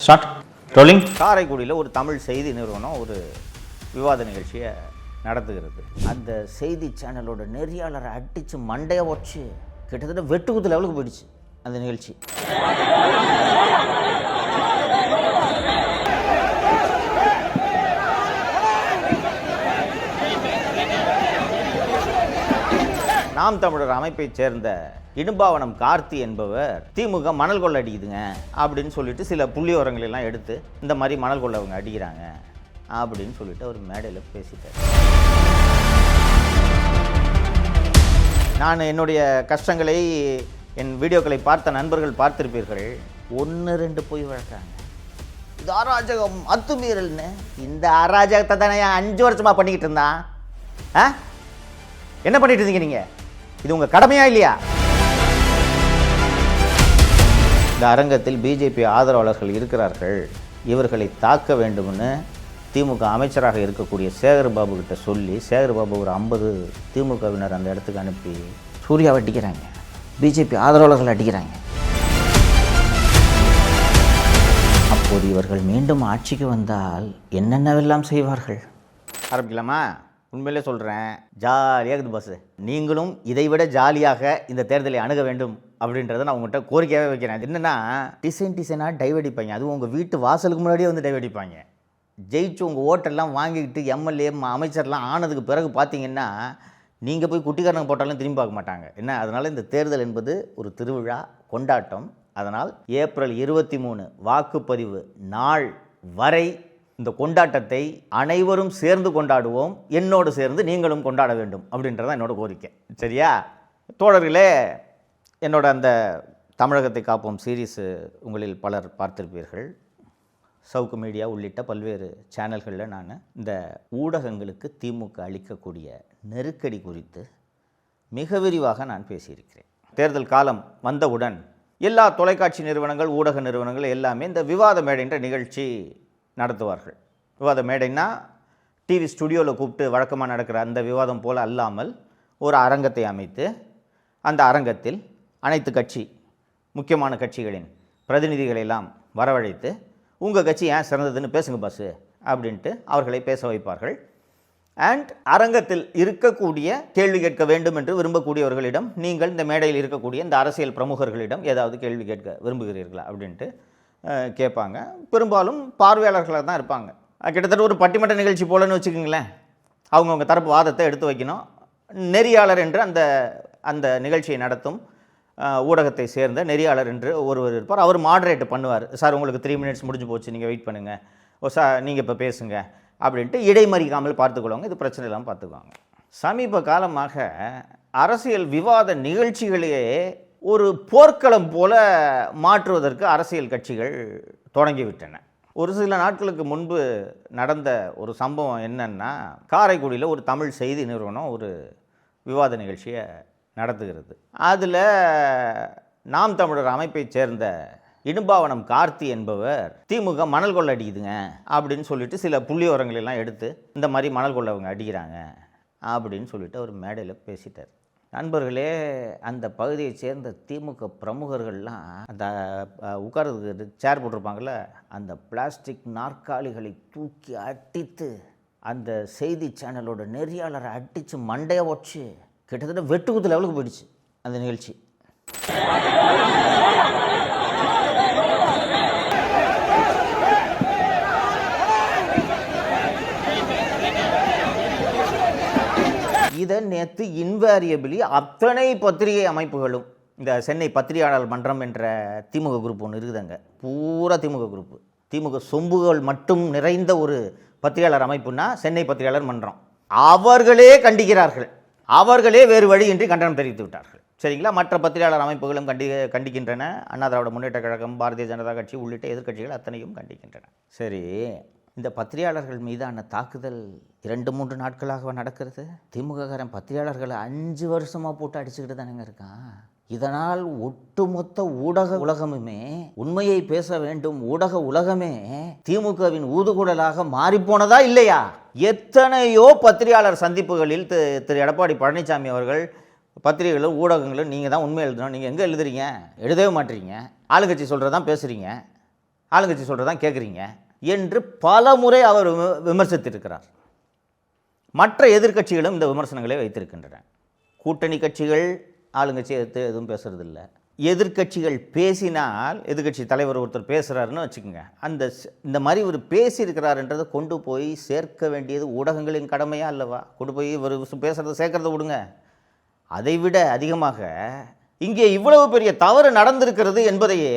Start rolling. காரைக்குடியில் ஒரு தமிழ் செய்தி நிறுவனம் ஒரு விவாத நிகழ்ச்சியை நடத்துகிறது. அந்த செய்தி சேனலோட நெறியாளரை அடித்து மண்டையை வச்சு கிட்டத்தட்ட வெட்டுக்குத்து லெவலுக்கு போயிடுச்சு அந்த நிகழ்ச்சி. நாம் தமிழர் அமைப்பைச் சேர்ந்த இடும்பாவனம் கார்த்தி என்பவர் திமுக மணல் கொள்ளை அடிக்குதுங்க அப்படின்னு சொல்லிட்டு சில புள்ளிவிவரங்கள் எல்லாம் எடுத்து இந்த மாதிரி மணல் கொள்ளை அவங்க அடிக்கிறாங்க அப்படின்னு சொல்லிட்டு அவர் மேடையில் பேசிட்டார். நான் என்னுடைய கஷ்டங்களை என் வீடியோக்களை பார்த்த நண்பர்கள் பார்த்திருப்பீர்கள். 1-2 போய் வழக்காங்க. இது அராஜகம் அத்துமீறல்னு. இந்த அராஜகத்தை தானே 5 வருஷமாக பண்ணிக்கிட்டு இருந்தான். என்ன பண்ணிட்டு இருந்தீங்க நீங்க? இது உங்க கடமையா இல்லையா? இந்த அரங்கத்தில் பிஜேபி ஆதரவாளர்கள் இருக்கிறார்கள், இவர்களை தாக்க வேண்டும்னு திமுக அமைச்சராக இருக்கக்கூடிய சேகர்பாபு கிட்ட சொல்லி சேகர்பாபு ஒரு 50 திமுகவினர் அந்த இடத்துக்கு அனுப்பி சூர்யாவை அடிக்கிறாங்க, பிஜேபி ஆதரவாளர்கள் அடிக்கிறாங்க. அப்போது இவர்கள் மீண்டும் ஆட்சிக்கு வந்தால் என்னென்னவெல்லாம் செய்வார்கள்? ஆரம்பிக்கலாமா? உண்மையிலே சொல்கிறேன், ஜாலியாக இருக்குது பஸ்ஸு. நீங்களும் இதைவிட ஜாலியாக இந்த தேர்தலை அணுக வேண்டும் அப்படின்றத நான் உங்கள்கிட்ட கோரிக்கையாகவே வைக்கிறேன். அது என்னென்னா, டிசைனாக டைவடிப்பாங்க. அதுவும் உங்கள் வீட்டு வாசலுக்கு முன்னாடியே வந்து டைவடிப்பாங்க. ஜெயிச்சு உங்கள் ஓட்டெல்லாம் வாங்கிக்கிட்டு எம்எல்ஏ அமைச்சர்லாம் ஆனதுக்கு பிறகு பார்த்தீங்கன்னா நீங்கள் போய் குட்டிக்காரங்க போட்டாலும் திரும்பி பார்க்க மாட்டாங்க. என்ன, அதனால் இந்த தேர்தல் என்பது ஒரு திருவிழா கொண்டாட்டம். அதனால் ஏப்ரல் 23 வாக்குப்பதிவு நாள் வரை இந்த கொண்டாட்டத்தை அனைவரும் சேர்ந்து கொண்டாடுவோம். என்னோடு சேர்ந்து நீங்களும் கொண்டாட வேண்டும் அப்படின்றதான் என்னோட கோரிக்கை. சரியா தோழர்களே? என்னோட அந்த தமிழகத்தை காப்போம் சீரீஸு உங்களில் பலர் பார்த்திருப்பீர்கள். சவுக்கு மீடியா உள்ளிட்ட பல்வேறு சேனல்களில் நான் இந்த ஊடகங்களுக்கு திமுக அளிக்கக்கூடிய நெருக்கடி குறித்து மிக விரிவாக நான் பேசியிருக்கிறேன். தேர்தல் காலம் வந்தவுடன் எல்லா தொலைக்காட்சி நிறுவனங்கள், ஊடக நிறுவனங்கள் எல்லாமே இந்த விவாத மேடைன்ற நிகழ்ச்சி நடத்துவார்கள். விவாத மேடைன்னா டிவி ஸ்டுடியோவில் கூப்பிட்டு வழக்கமாக நடக்கிற அந்த விவாதம் போல் அல்லாமல் ஒரு அரங்கத்தை அமைத்து அந்த அரங்கத்தில் அனைத்து கட்சி முக்கியமான கட்சிகளின் பிரதிநிதிகளை எல்லாம் வரவழைத்து உங்கள் கட்சி ஏன் சிறந்ததுன்னு பேசுங்க பாஸு அப்படின்ட்டு அவர்களை பேச வைப்பார்கள். அண்ட் அரங்கத்தில் இருக்கக்கூடிய கேள்வி கேட்க வேண்டும் என்று விரும்பக்கூடியவர்களிடம் நீங்கள் இந்த மேடையில் இருக்கக்கூடிய இந்த அரசியல் பிரமுகர்களிடம் ஏதாவது கேள்வி கேட்க விரும்புகிறீர்களா அப்படின்ட்டு கேட்பாங்க. பெரும்பாலும் பார்வையாளர்களாக தான் இருப்பாங்க. கிட்டத்தட்ட ஒரு பட்டிமன்ற நிகழ்ச்சி போலன்னு வச்சுக்கோங்களேன். அவங்கவுங்க தரப்பு வாதத்தை எடுத்து வைக்கணும். நெறியாளர் என்று அந்த நிகழ்ச்சியை நடத்தும் ஊடகத்தை சேர்ந்த நெறியாளர் என்று ஒருவர் இருப்பார். அவர் மாடரேட் பண்ணுவார். சார் உங்களுக்கு 3 மினிட்ஸ் முடிஞ்சு போச்சு, நீங்கள் வெயிட் பண்ணுங்கள், சார் நீங்கள் இப்போ பேசுங்க அப்படின்ட்டு இடைமறிக்காமல் பார்த்துக்கொள்வாங்க. இது பிரச்சனை இல்லாமல் பார்த்துக்குவாங்க. சமீப காலமாக அரசியல் விவாத நிகழ்ச்சிகளையே ஒரு போர்க்களம் போல மாற்றுவதற்கு அரசியல் கட்சிகள் தொடங்கிவிட்டன. ஒரு சில நாட்களுக்கு முன்பு நடந்த ஒரு சம்பவம் என்னன்னா, காரைக்குடியில் ஒரு தமிழ் செய்தி நிறுவனம் ஒரு விவாத நிகழ்ச்சியை நடத்துகிறது. அதில் நாம் தமிழர் அமைப்பைச் சேர்ந்த இடும்பாவனம் கார்த்தி என்பவர் திமுக மணல் கொள்ளை அடிக்குதுங்க அப்படின்னு சொல்லிட்டு சில புள்ளிவிவரங்கள் எல்லாம் எடுத்து இந்த மாதிரி மணல் கொள்ளை அவங்க அடிக்கிறாங்க அப்படின்னு சொல்லிட்டு அவர் மேடையில் பேசிட்டார். நண்பர்களே, அந்த பகுதியைச் சேர்ந்த திமுக பிரமுகர்கள்லாம் அந்த உட்கார்றதுக்கு சேர் போட்டிருப்பாங்கள்ல, அந்த பிளாஸ்டிக் நாற்காலிகளை தூக்கி அடித்து அந்த செய்தி சேனலோட நெறியாளரை அடித்து மண்டையை வச்சு கிட்டத்தட்ட வெட்டுக்குத்து லெவலுக்கு போயிடுச்சு அந்த நிகழ்ச்சி. இதை நேற்று இன்வேரியபிளி அத்தனை பத்திரிகை அமைப்புகளும், இந்த சென்னை பத்திரிகையாளர் மன்றம் என்ற திமுக குரூப் ஒன்று இருக்குதுங்க, பூரா திமுக குரூப்பு, திமுக சொம்புகள் மட்டும் நிறைந்த ஒரு பத்திரிகையாளர் அமைப்புன்னா சென்னை பத்திரிகையாளர் மன்றம், அவர்களே கண்டிக்கிறார்கள். அவர்களே வேறு வழியின்றி கண்டனம் தெரிவித்து விட்டார்கள். சரிங்களா? மற்ற பத்திரிகையாளர் அமைப்புகளும் கண்டிக்கின்றன. அண்ணா திராவிட முன்னேற்ற கழகம், பாரதிய ஜனதா கட்சி உள்ளிட்ட எதிர்க்கட்சிகள் அத்தனையும் கண்டிக்கின்றன. சரி, இந்த பத்திரிகையாளர்கள் மீதான தாக்குதல் 2-3 நாட்களாக நடக்கிறது. திமுககாரன் பத்திரிகையாளர்களை 5 வருஷமாக போட்டு அடிச்சுக்கிட்டு தானேங்க இருக்கான். இதனால் ஒட்டுமொத்த ஊடக உலகமுமே உண்மையை பேச வேண்டும், ஊடக உலகமே திமுகவின் ஊதுகுழலாக மாறிப்போனதா இல்லையா? எத்தனையோ பத்திரிகையாளர் சந்திப்புகளில் திரு எடப்பாடி பழனிசாமி அவர்கள் பத்திரிகைகளும் ஊடகங்களும் நீங்கள் தான் உண்மை எழுதணும், நீங்கள் எங்கே எழுதுறீங்க? எழுதவே மாட்டீங்க, ஆளுங்கட்சி சொல்கிறதான் பேசுகிறீங்க, ஆளுங்கட்சி சொல்கிறதான் கேட்குறீங்க என்று பல முறை அவர் விமர்சித்திருக்கிறார். மற்ற எதிர்க்கட்சிகளும் இந்த விமர்சனங்களை வைத்திருக்கின்றன. கூட்டணி கட்சிகள் ஆளுங்கட்சி எதிர்த்து எதுவும் பேசுறதில்லை. எதிர்க்கட்சிகள் பேசினால், எதிர்க்கட்சி தலைவர் ஒருத்தர் பேசுகிறாருன்னு வச்சுக்கோங்க, இந்த மாதிரி ஒரு பேசியிருக்கிறாருன்றதை கொண்டு போய் சேர்க்க வேண்டியது ஊடகங்களின் கடமையா அல்லவா? கொண்டு போய் ஒரு பேசுகிறத சேர்க்கறத விடுங்க, அதை விட அதிகமாக இங்கே இவ்வளவு பெரிய தவறு நடந்திருக்கிறது என்பதையே,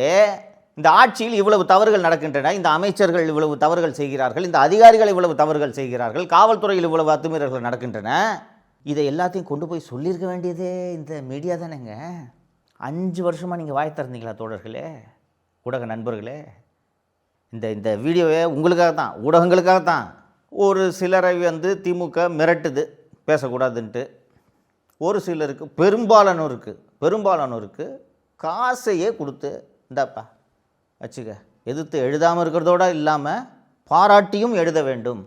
இந்த ஆட்சியில் இவ்வளவு தவறுகள் நடக்கின்றன, இந்த அமைச்சர்கள் இவ்வளவு தவறுகள் செய்கிறார்கள், இந்த அதிகாரிகள் இவ்வளவு தவறுகள் செய்கிறார்கள், காவல்துறையில் இவ்வளவு அத்துமீறல்கள் நடக்கின்றன, இதை எல்லாத்தையும் கொண்டு போய் சொல்லியிருக்க வேண்டியதே இந்த மீடியா தானேங்க. 5 வருஷமாக நீங்கள் வாய் திறந்தீங்களா தோழர்களே, ஊடக நண்பர்களே? இந்த வீடியோவே உங்களுக்காக தான், ஊடகங்களுக்காக தான். ஒரு சிலரை திமுக மிரட்டுது பேசக்கூடாதுன்ட்டு. ஒரு சிலருக்கு, பெரும்பாலானோருக்கு காசையே கொடுத்து, இந்தாப்பா வச்சுக்க, எதிர்த்து எழுதாமல் இருக்கிறதோடு இல்லாமல் பாராட்டியும் எழுத வேண்டும்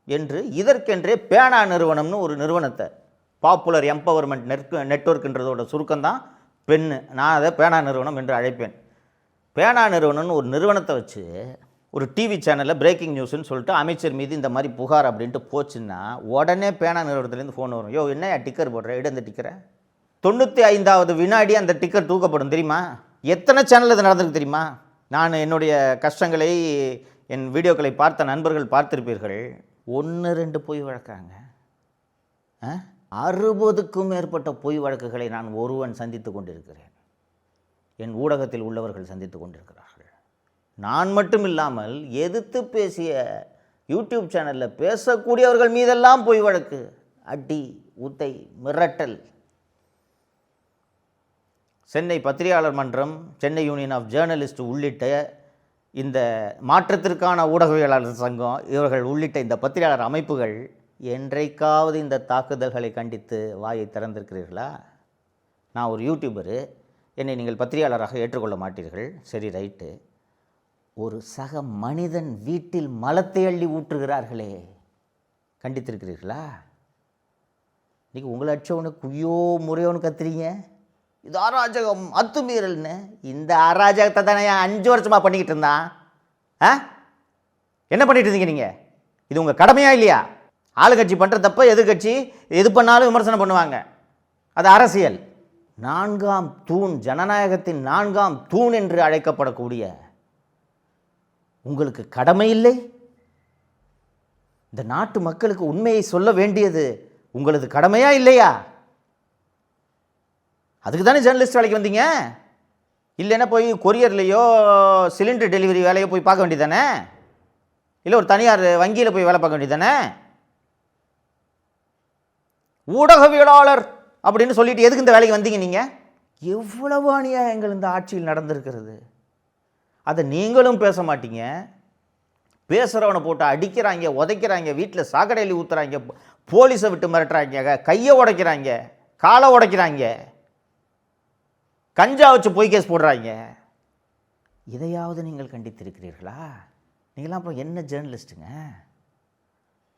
என்று இதற்கென்றே பேனா நிறுவனம்னு ஒரு நிறுவனத்தை, பாப்புலர் எம்பவர்மெண்ட் நெட்வொர்க்குன்றதோட சுருக்கம்தான் பெண்ணு. நான் அதை பேனா நிறுவனம் என்று அழைப்பேன். பேனா நிறுவனம்னு ஒரு நிறுவனத்தை வச்சு ஒரு டிவி சேனலில் பிரேக்கிங் நியூஸ்ன்னு சொல்லிட்டு அமைச்சர் மீது இந்த மாதிரி புகார் அப்படின்ட்டு போச்சுன்னா உடனே பேனா நிறுவனத்துலேருந்து ஃபோன் வரும். யோ, என்ன டிக்கர் போடுற, இடம் இந்த டிக்கரை. 95வது வினாடி அந்த டிக்கர் தூக்கப்படும் தெரியுமா? எத்தனை சேனல் இது நடந்திருக்கு தெரியுமா? நான் என்னுடைய கஷ்டங்களை, என் வீடியோக்களை பார்த்த நண்பர்கள் பார்த்திருப்பீர்கள். 1-2 பொய் வழக்காங்க, 60க்கும் மேற்பட்ட பொய் வழக்குகளை நான் ஒருவன் சந்தித்து கொண்டிருக்கிறேன். என் ஊடகத்தில் உள்ளவர்கள் சந்தித்து கொண்டிருக்கிறார்கள். நான் மட்டும் இல்லாமல் எதிர்த்து பேசிய யூடியூப் சேனலில் பேசக்கூடியவர்கள் மீதெல்லாம் பொய் வழக்கு, அடி, உதை, மிரட்டல். சென்னை பத்திரிகையாளர் மன்றம், சென்னை யூனியன் ஆஃப் ஜேர்னலிஸ்ட் உள்ளிட்ட இந்த மாற்றத்திற்கான ஊடகவியலாளர் சங்கம், இவர்கள் உள்ளிட்ட இந்த பத்திரிகையாளர் அமைப்புகள் என்றைக்காவது இந்த தாக்குதல்களை கண்டித்து வாயை திறந்திருக்கிறீர்களா? நான் ஒரு யூடியூபரு, என்னை நீங்கள் பத்திரிகையாளராக ஏற்றுக்கொள்ள மாட்டீர்கள், சரி ரைட்டு. ஒரு சக மனிதன் வீட்டில் மலத்தை அள்ளி ஊற்றுகிறார்களே, கண்டித்திருக்கிறீர்களா? இன்றைக்கி உங்களை அடிச்சவனு குய்யோ முறையோன்னு கத்துறீங்க, இது அராஜகம், அத்துமீறல்னு. இந்த அராஜகத்தை தானே 5 வருஷமாக பண்ணிக்கிட்டு இருந்தான். என்ன பண்ணிட்டு இருந்தீங்க நீங்கள்? இது உங்கள் கடமையா இல்லையா? ஆளுங்கட்சி பண்ணுற தப்ப எதிர்கட்சி எது பண்ணாலும் விமர்சனம் பண்ணுவாங்க, அது அரசியல். 4ஆம் தூண், ஜனநாயகத்தின் 4ஆம் தூண் என்று அழைக்கப்படக்கூடிய உங்களுக்கு கடமை இல்லை? இந்த நாட்டு மக்களுக்கு உண்மையை சொல்ல வேண்டியது உங்களது கடமையா இல்லையா? அதுக்கு தானே ஜேர்னலிஸ்ட் வேலைக்கு வந்தீங்க. இல்லைன்னா போய் கொரியர்லேயோ சிலிண்டர் டெலிவரி வேலையோ போய் பார்க்க வேண்டியதானே? இல்லை ஒரு தனியார் வங்கியில் போய் வேலை பார்க்க வேண்டியதானே? ஊடகவியலாளர் அப்படின்னு சொல்லிட்டு எதுக்கு இந்த வேலைக்கு வந்தீங்க நீங்கள்? எவ்வளவு அநியாயங்கள் இந்த ஆட்சியில் நடந்திருக்கிறது. அதை நீங்களும் பேச மாட்டீங்க. பேசுகிறவனை போட்டு அடிக்கிறாங்க, உதைக்கிறாங்க, வீட்டில் சாக்கடையில் ஊற்றுறாங்க, போலீஸை விட்டு மிரட்டுறாங்க, கையை உடைக்கிறாங்க, காலை உடைக்கிறாங்க, கஞ்சா வச்சு பொய் கேஸ் போடுறாங்க. இதையாவது நீங்கள் கண்டித்திருக்கிறீர்களா? நீங்களாம் அப்புறம் என்ன ஜேர்னலிஸ்ட்டுங்க?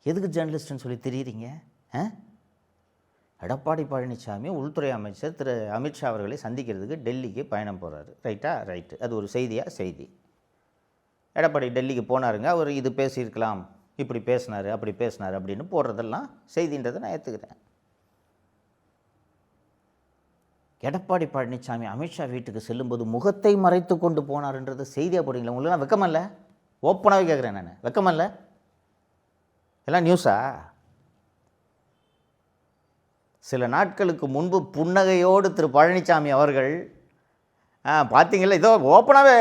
எதுக்கு ஜேர்னலிஸ்ட்டுன்னு சொல்லி தெரியுறீங்க? எடப்பாடி பழனிசாமி உள்துறை அமைச்சர் திரு அமித்ஷா அவர்களை சந்திக்கிறதுக்கு டெல்லிக்கு பயணம் போகிறாரு, ரைட்டா? ரைட்டு. அது ஒரு செய்தியா? செய்தி. எடப்பாடி டெல்லிக்கு போனாருங்க, அவர் இது பேசியிருக்கலாம், இப்படி பேசினார், அப்படி பேசினார் அப்படின்னு போடுறதெல்லாம் செய்தின்றதை நான் ஏற்றுக்கிறேன். எடப்பாடி பழனிசாமி அமித்ஷா வீட்டுக்கு செல்லும்போது முகத்தை மறைத்து கொண்டு போனார்ன்றது செய்தியாக போடுறீங்களா? உங்களுக்கு வெக்கமல்ல? ஓப்பனாகவே கேட்குறேன் நான், வெக்கமல்ல? எல்லாம் நியூஸா? சில நாட்களுக்கு முன்பு புன்னகையோடு திரு பழனிசாமி அவர்கள் பார்த்தீங்களா, இதோ ஓப்பனாகவே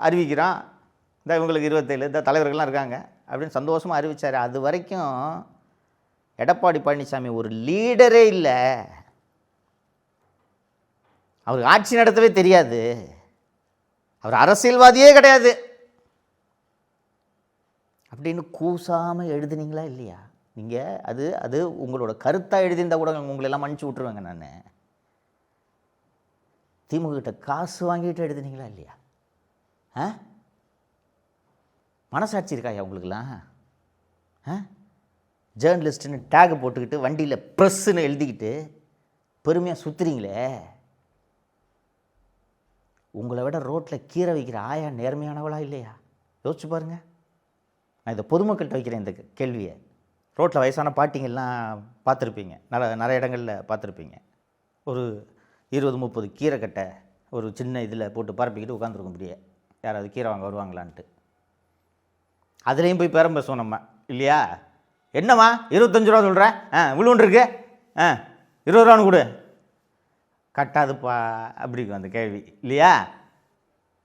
அறிவிக்கிறான், இந்த இவங்களுக்கு 27 இந்த தலைவர்கள்லாம் இருக்காங்க அப்படின்னு சந்தோஷமாக அறிவித்தார். அது வரைக்கும் எடப்பாடி பழனிசாமி ஒரு லீடரே இல்லை, அவருக்கு ஆட்சி நடத்தவே தெரியாது, அவர் அரசியல்வாதியே கிடையாது அப்படின்னு கூசாமல் எழுதுனீங்களா இல்லையா? நீங்கள் அது உங்களோட கருத்தாக எழுதியிருந்த கூட உங்களெல்லாம் மன்னிச்சு விட்ருவேங்க. நான் திமுக கிட்ட காசு வாங்கிட்டு எழுதுனீங்களா இல்லையா? மனசாட்சி இருக்காயா உங்களுக்குலாம்? ஜேர்னலிஸ்ட்டுன்னு டேக் போட்டுக்கிட்டு வண்டியில் ப்ரெஸ்ஸுன்னு எழுதிக்கிட்டு பெருமையாக சுற்றுறீங்களே, உங்களை விட ரோட்டில் கீரை வைக்கிற ஆயா நேர்மையானவளா இல்லையா? யோசிச்சு பாருங்கள். நான் இதை பொதுமக்கள்கிட்ட வைக்கிறேன் இந்த கேள்வியை. ரோட்டில் வயசான பாட்டிங்கெல்லாம் பார்த்துருப்பீங்க, நிறைய இடங்களில் பார்த்துருப்பீங்க. ஒரு 20-30 கீரை கட்டை ஒரு சின்ன இதில் போட்டு பரப்பிக்கிட்டு உட்காந்துருக்கும் இப்படியே, யாராவது கீரை வாங்க வருவாங்களான்ட்டு. அதுலேயும் போய் பேரம் பேசுவோம் நம்ம இல்லையா? என்னம்மா 25 ரூபா சொல்கிறேன், விழுவுன்னு இருக்கு, 20 ரூபான்னு கொடு. கட்டாதுப்பா அப்படிக்கும் அந்த கேள்வி இல்லையா?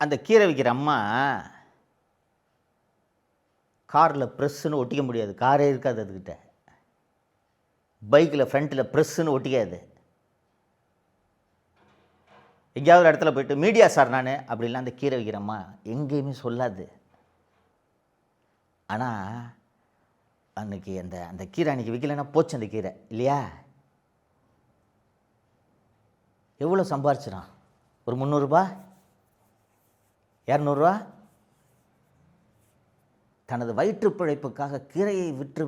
அந்த கீரை விற்கிற அம்மா காரில் ப்ரெஸ்ஸுன்னு ஒட்டிக்க முடியாது, காரே இருக்காது அதுக்கிட்ட. பைக்கில் ஃப்ரண்ட்டில் ப்ரெஸ்ஸுன்னு ஒட்டிக்காது. எங்கேயாவது ஒரு இடத்துல போய்ட்டு மீடியா சார் நான் அப்படிலாம் அந்த கீரை வைக்கிறம்மா எங்கேயுமே சொல்லாது. ஆனால் அன்றைக்கி அந்த கீரை அன்றைக்கி விற்கலைன்னா போச்சு அந்த கீரை இல்லையா? எவ்வளோ சம்பாரிச்சிடான்? ஒரு 300 ரூபா, 200 ரூபா. தனது வயிற்று பிழைப்புக்காக கீரையை விற்று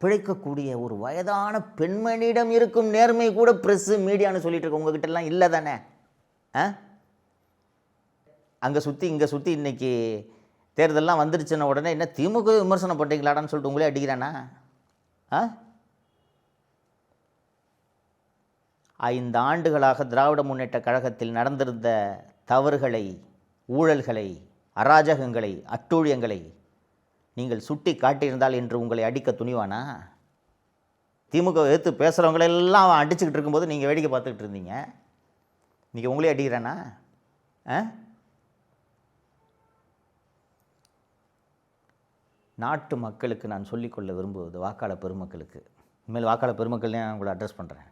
பிழைக்கக்கூடிய ஒரு வயதான பெண்மணியிடம் இருக்கும் நேர்மை கூட ப்ரெஸ்ஸு மீடியான்னு சொல்லிட்டு இருக்க உங்ககிட்டலாம் இல்லை தானே? அங்கே சுற்றி இங்கே சுற்றி இன்றைக்கி தேர்தலெலாம் வந்துருச்சுன்ன உடனே என்ன திமுக விமர்சனம் பண்ணுறீங்களாடான்னு சொல்லிட்டு உங்களே அடிக்கிறானா? 5 ஆண்டுகளாக திராவிட முன்னேற்ற கழகத்தில் நடந்திருந்த தவறுகளை, ஊழல்களை, அராஜகங்களை, அட்டூழியங்களை நீங்கள் சுட்டி காட்டியிருந்தால் என்று உங்களை அடிக்க துணிவானா? திமுக எதிர்த்து பேசுகிறவங்களெல்லாம் அவன் அடிச்சுக்கிட்டு இருக்கும்போது நீங்கள் வேடிக்கை பார்த்துக்கிட்டு இருந்தீங்க. இன்றைக்கி உங்களே அடிக்கிறானா? நாட்டு மக்களுக்கு நான் சொல்லிக்கொள்ள விரும்புவது, வாக்காளர் பெருமக்களுக்கு, இனிமேல் வாக்காளர் பெருமக்கள்னே நான் உங்களை அட்ரஸ் பண்ணுறேன்.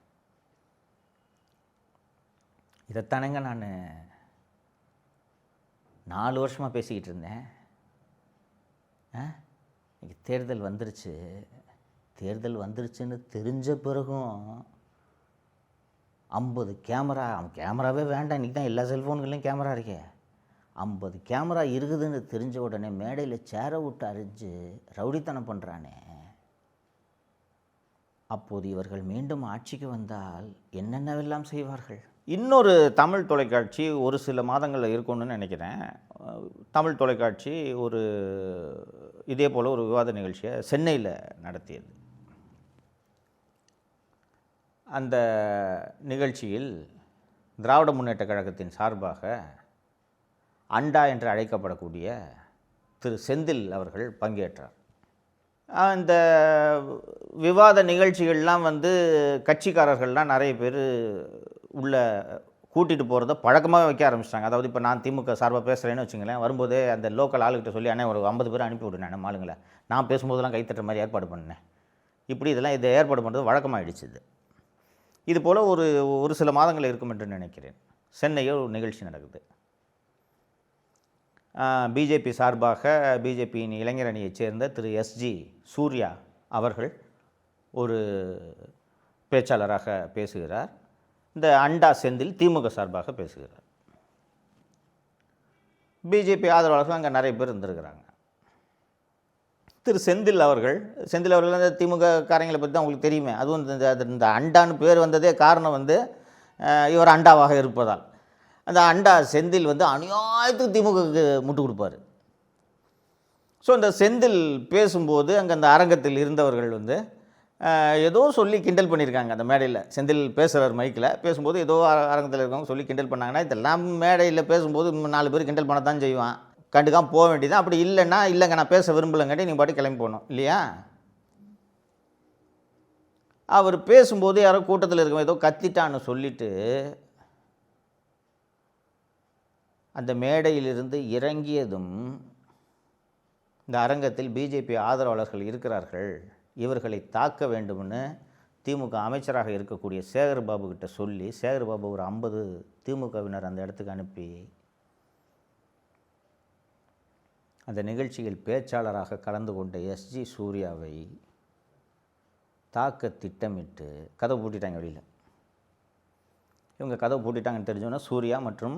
இதைத்தானேங்க நான் 4 வருஷமாக பேசிக்கிட்டு இருந்தேன். இன்றைக்கி தேர்தல் வந்துருச்சுன்னு தெரிஞ்ச பிறகும் 50 கேமராவே வேண்டாம், இன்றைக்கி தான் எல்லா செல்ஃபோன்கள்லையும் கேமரா இருக்கே, 50 கேமரா இருக்குதுன்னு தெரிஞ்ச உடனே மேடையில் சேரை விட்டு அரிஞ்சு ரவுடித்தனம் பண்ணுறானே. அப்போது இவர்கள் மீண்டும் ஆட்சிக்கு வந்தால் என்னென்னவெல்லாம் செய்வார்கள்? இன்னொரு தமிழ் தொலைக்காட்சி ஒரு சில மாதங்களில் இருக்கும்னு நினைக்கிறேன். தமிழ் தொலைக்காட்சி ஒரு இதே போல் ஒரு விவாத நிகழ்ச்சியை சென்னையில் நடத்தியது. அந்த நிகழ்ச்சியில் திராவிட முன்னேற்ற கழகத்தின் சார்பாக அண்டா என்று அழைக்கப்படக்கூடிய திரு செந்தில் அவர்கள் பங்கேற்றார். அந்த விவாத நிகழ்ச்சிகள்லாம் கட்சிக்காரர்கள்லாம் நிறைய பேர் உள்ள கூட்டிகிட்டு போகிறத பழக்கமாக வைக்க ஆரம்பிச்சிட்டாங்க. அதாவது இப்போ நான் திமுக சார்பாக பேசுகிறேன்னு வச்சுங்களேன், வரும்போதே அந்த லோக்கல் ஆளுகிட்ட சொல்லி அண்ணே ஒரு 50 பேர் அனுப்பி விடுனேன் நம்ம ஆளுங்களை, நான் பேசும்போதெல்லாம் கைத்தட்டுற மாதிரி ஏற்பாடு பண்ணேன். இப்படி இதை ஏற்பாடு பண்ணுறது வழக்கமாகிடுச்சு. இது போல் ஒரு சில மாதங்கள் இருக்கும் என்று நினைக்கிறேன். சென்னையில் ஒரு நிகழ்ச்சி நடக்குது. பிஜேபி சார்பாக பிஜேபியின் இளைஞர் அணியைச் சேர்ந்த திரு எஸ்ஜி சூர்யா அவர்கள் ஒரு பேச்சாளராக பேசுகிறார். இந்த அண்டா செந்தில் திமுக சார்பாக பேசுகிறார். பிஜேபி ஆதரவாளர்கள் அங்கே நிறைய பேர் இருந்திருக்கிறாங்க. திரு செந்தில் அவர்கள் அந்த திமுக காரங்களை பற்றி தான் உங்களுக்கு தெரியுமே. அதுவும் இந்த அண்டான்னு பேர் வந்ததே காரணம் இவர் அண்டாவாக இருப்பதால். அந்த அண்டா செந்தில் அநியாயத்துக்கு திமுகவுக்கு முட்டு கொடுப்பார். ஸோ இந்த செந்தில் பேசும்போது அங்கே அந்த அரங்கத்தில் இருந்தவர்கள் ஏதோ சொல்லி கிண்டல் பண்ணியிருக்காங்க. அந்த மேடையில் செந்தில் பேசுகிறார், மைக்கில் பேசும்போது ஏதோ அரங்கத்தில் இருக்கவங்க சொல்லி கிண்டல் பண்ணாங்கன்னா, இதெல்லாம் மேடையில் பேசும்போது 4 பேர் கிண்டல் பண்ண தான் செய்வான், கண்டுக்காமல் போக வேண்டியதான். அப்படி இல்லைன்னா இல்லைங்க நான் பேச விரும்பலைங்காட்டி நீங்கள் பாட்டு கிளம்பி போகணும் இல்லையா? அவர் பேசும்போது யாரோ கூட்டத்தில் இருக்கவங்க ஏதோ கத்திட்டான்னு சொல்லிவிட்டு அந்த மேடையிலிருந்து இறங்கியதும் இந்த அரங்கத்தில் பிஜேபி ஆதரவாளர்கள் இருக்கிறார்கள், இவர்களை தாக்க வேண்டும்னு திமுக அமைச்சராக இருக்கக்கூடிய சேகர்பாபு கிட்ட சொல்லி, சேகர்பாபு ஒரு 50 திமுகவினர் அந்த இடத்துக்கு அனுப்பி அந்த நிகழ்ச்சியில் பேச்சாளராக கலந்து கொண்ட எஸ்ஜி சூர்யாவை தாக்க திட்டமிட்டு கதவு பூட்டிட்டாங்க. வெளியில் இவங்க கதவு பூட்டிட்டாங்கன்னு தெரிஞ்சோன்னா சூர்யா மற்றும்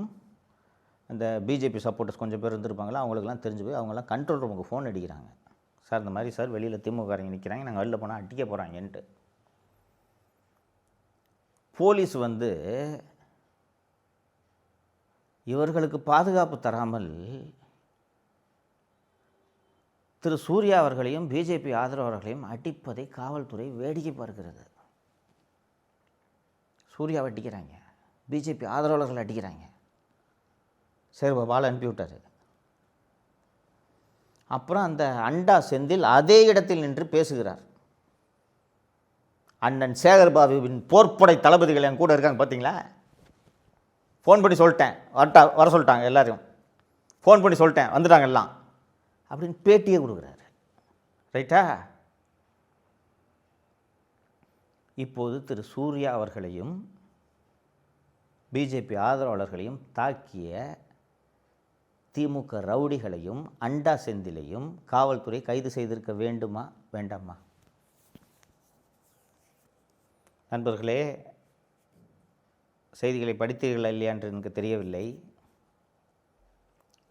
அந்த பிஜேபி சப்போர்ட்டர்ஸ் கொஞ்சம் பேர் இருந்திருப்பாங்களா, அவங்களுக்கெல்லாம் தெரிஞ்சு போய் அவங்கெல்லாம் கண்ட்ரோல் ரூமுக்கு ஃபோன் அடிக்கிறாங்க. சார் இந்த மாதிரி சார் வெளியில் திமுககாரங்க நிற்கிறாங்க, நாங்கள் வெளில போனால் அடிக்க போகிறாங்கன்ட்டு. போலீஸ் இவர்களுக்கு பாதுகாப்பு தராமல் திரு சூர்யா அவர்களையும் பிஜேபி ஆதரவாளர்களையும் அடிப்பதை காவல்துறை வேடிக்கை பார்க்கிறது. சூர்யாவை அடிக்கிறாங்க, பிஜேபி ஆதரவாளர்கள் அடிக்கிறாங்க. சரி, பால் அனுப்பிவிட்டார். அப்புறம் அந்த அண்டா செந்தில் அதே இடத்தில் நின்று பேசுகிறார். அண்ணன் சேகர்பாபுவின் போர்ப்படை தளபதிகள் என் கூட இருக்காங்க பார்த்தீங்களா, ஃபோன் பண்ணி சொல்லிட்டேன், வர சொல்லிட்டாங்க, எல்லாரையும் ஃபோன் பண்ணி சொல்லிட்டேன், வந்துட்டாங்க எல்லாம் அப்படின்னு பேட்டியே கொடுக்குறாரு. ரைட்டா? இப்போது திரு சூர்யா அவர்களையும் பிஜேபி ஆதரவாளர்களையும் தாக்கிய திமுக ரவுடிகளையும் அண்டா செந்திலையும் காவல்துறை கைது செய்திருக்க வேண்டுமா வேண்டாமா? நண்பர்களே, செய்திகளை படித்தீர்களா இல்லையா என்று எனக்கு தெரியவில்லை.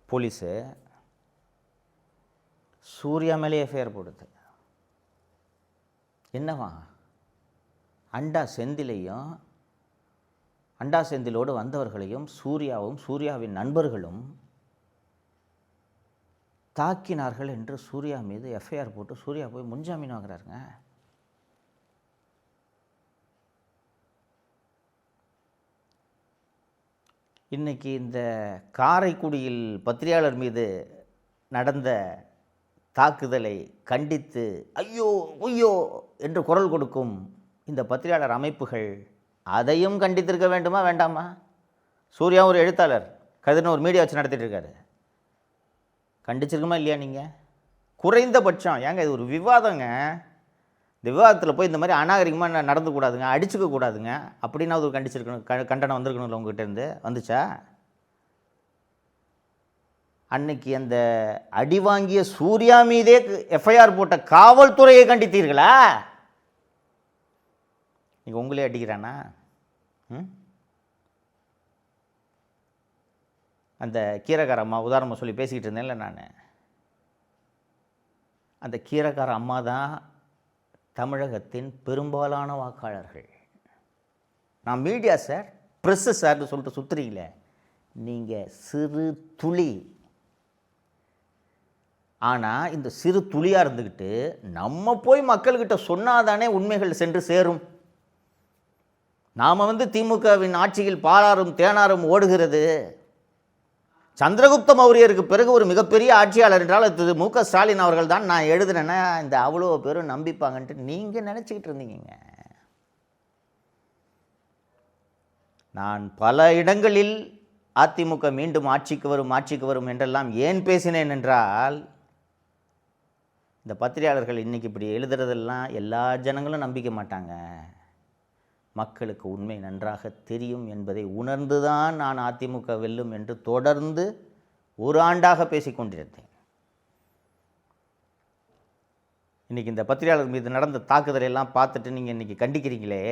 போலீஸு சூர்யா மேலே எஃப்ஐஆர் போடுது. என்னவா? அண்டா செந்திலோடு வந்தவர்களையும் சூர்யாவும் சூர்யாவின் நண்பர்களும் தாக்கினார்கள் என்று சூர்யா மீது எஃப்ஐஆர் போட்டு சூர்யா போய் முன்ஜாமீன் வாங்குறாருங்க. இன்றைக்கி இந்த காரைக்குடியில் பத்திரிகையாளர் மீது நடந்த தாக்குதலை கண்டித்து ஐயோ ஐயோ என்று குரல் கொடுக்கும் இந்த பத்திரிகையாளர் அமைப்புகள் அதையும் கண்டித்திருக்க வேண்டுமா வேண்டாமா? சூர்யா ஒரு எழுத்தாளர், கதிர்னு ஒரு மீடியா வச்சு நடத்திட்டு இருக்காரு. கண்டிச்சிருக்குமா இல்லையா? நீங்கள் குறைந்தபட்சம் ஏங்க, இது ஒரு விவாதங்க, இந்த விவாதத்தில் போய் இந்த மாதிரி அநாகரிகமாக நடந்துக்கூடாதுங்க, அடிச்சுக்க கூடாதுங்க அப்படின்னா அது கண்டிச்சிருக்கணும், கண்டனம் வந்திருக்கணும்ல உங்ககிட்ட இருந்து. வந்துச்சா? அன்னைக்கு அந்த அடி வாங்கிய சூர்யா மீதே எஃப்ஐஆர் போட்ட காவல்துறையை கண்டித்தீர்களா? நீங்கள் உங்களே அடிக்கிறானா? அந்த கீரைக்கார அம்மா உதாரணமாக சொல்லி பேசிக்கிட்டு இருந்தேன்ல நான், அந்த கீரைக்கார அம்மா தான் தமிழகத்தின் பெரும்பாலான வாக்காளர்கள். நான் மீடியா சார், ப்ரெஸ்ஸு சார்னு சொல்லிட்டு சுற்றுறீங்களே, நீங்கள் சிறு துளி. ஆனால் இந்த சிறு துளியாக இருந்துக்கிட்டு நம்ம போய் மக்கள்கிட்ட சொன்னாதானே உண்மைகள் சென்று சேரும். நாம் திமுகவின் ஆட்சியில் பாலாறும் தேனாரும் ஓடுகிறது. சந்திரகுப்த மௌரியருக்கு பிறகு ஒரு மிகப்பெரிய ஆட்சியாளர் என்றால் அது மு.க. ஸ்டாலின் அவர்கள் தான். நான் எழுதுனேன்னா இந்த அவ்வளோ பேரும் நம்பிப்பாங்கன்ட்டு நீங்கள் நினச்சிக்கிட்டு இருந்தீங்க. நான் பல இடங்களில் அதிமுக மீண்டும் ஆட்சிக்கு வரும் என்றெல்லாம் ஏன் பேசினேன் என்றால், இந்த பத்திரிகையாளர்கள் இன்றைக்கி இப்படி எழுதுறதெல்லாம் எல்லா ஜனங்களும் நம்பிக்க மாட்டாங்க. மக்களுக்கு உண்மை நன்றாக தெரியும் என்பதை உணர்ந்துதான் நான் அதிமுக வெல்லும் என்று தொடர்ந்து ஒரு ஆண்டாக பேசிக்கொண்டிருந்தேன். இன்றைக்கி இந்த பத்திரிகையாளர் மீது நடந்த தாக்குதலை எல்லாம் பார்த்துட்டு நீங்கள் இன்றைக்கி கண்டிக்கிறீங்களே,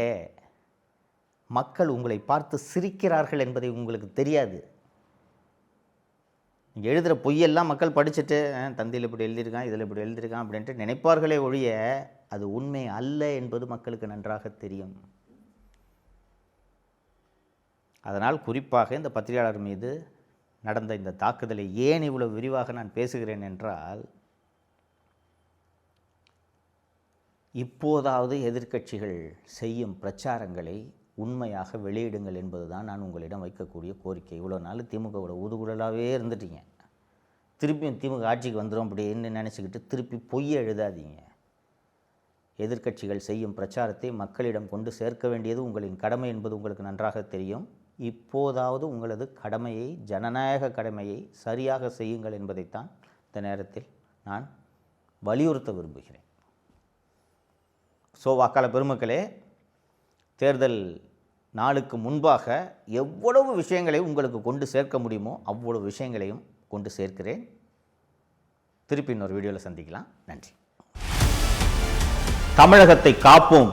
மக்கள் உங்களை பார்த்து சிரிக்கிறார்கள் என்பதை உங்களுக்கு தெரியாது. நீங்கள் எழுதுகிற பொய்யெல்லாம் மக்கள் படிச்சுட்டு தந்தியில் இப்படி எழுதியிருக்கான், இதில் இப்படி எழுதியிருக்கான் அப்படின்ட்டு நினைப்பார்களே ஒழிய அது உண்மை அல்ல என்பது மக்களுக்கு நன்றாக தெரியும். அதனால் குறிப்பாக இந்த பத்திரிகையாளர் மீது நடந்த இந்த தாக்குதலை ஏன் இவ்வளவு விரிவாக நான் பேசுகிறேன் என்றால், இப்போதாவது எதிர்க்கட்சிகள் செய்யும் பிரச்சாரங்களை உண்மையாக வெளியிடுங்கள் என்பது தான் நான் உங்களிடம் வைக்கக்கூடிய கோரிக்கை. இவ்வளோ நாள் திமுகவோட ஊதுகுழலாகவே இருந்துட்டீங்க. திருப்பியும் திமுக ஆட்சிக்கு வந்துடும் அப்படின்னு நினச்சிக்கிட்டு திருப்பி பொய்யை எழுதாதீங்க. எதிர்க்கட்சிகள் செய்யும் பிரச்சாரத்தை மக்களிடம் கொண்டு சேர்க்க வேண்டியது உங்களின் கடமை என்பது உங்களுக்கு நன்றாக தெரியும். இப்போதாவது உங்களது கடமையை, ஜனநாயக கடமையை சரியாக செய்யுங்கள் என்பதைத்தான் இந்த நேரத்தில் நான் வலியுறுத்த விரும்புகிறேன். வாக்காளர் பெருமக்களே, தேர்தல் நாளுக்கு முன்பாக எவ்வளவு விஷயங்களை உங்களுக்கு கொண்டு சேர்க்க முடியுமோ அவ்வளவு விஷயங்களையும் கொண்டு சேர்க்கிறேன். திருப்பி இன்னொரு வீடியோவில் சந்திக்கலாம். நன்றி. தமிழகத்தை காப்போம்.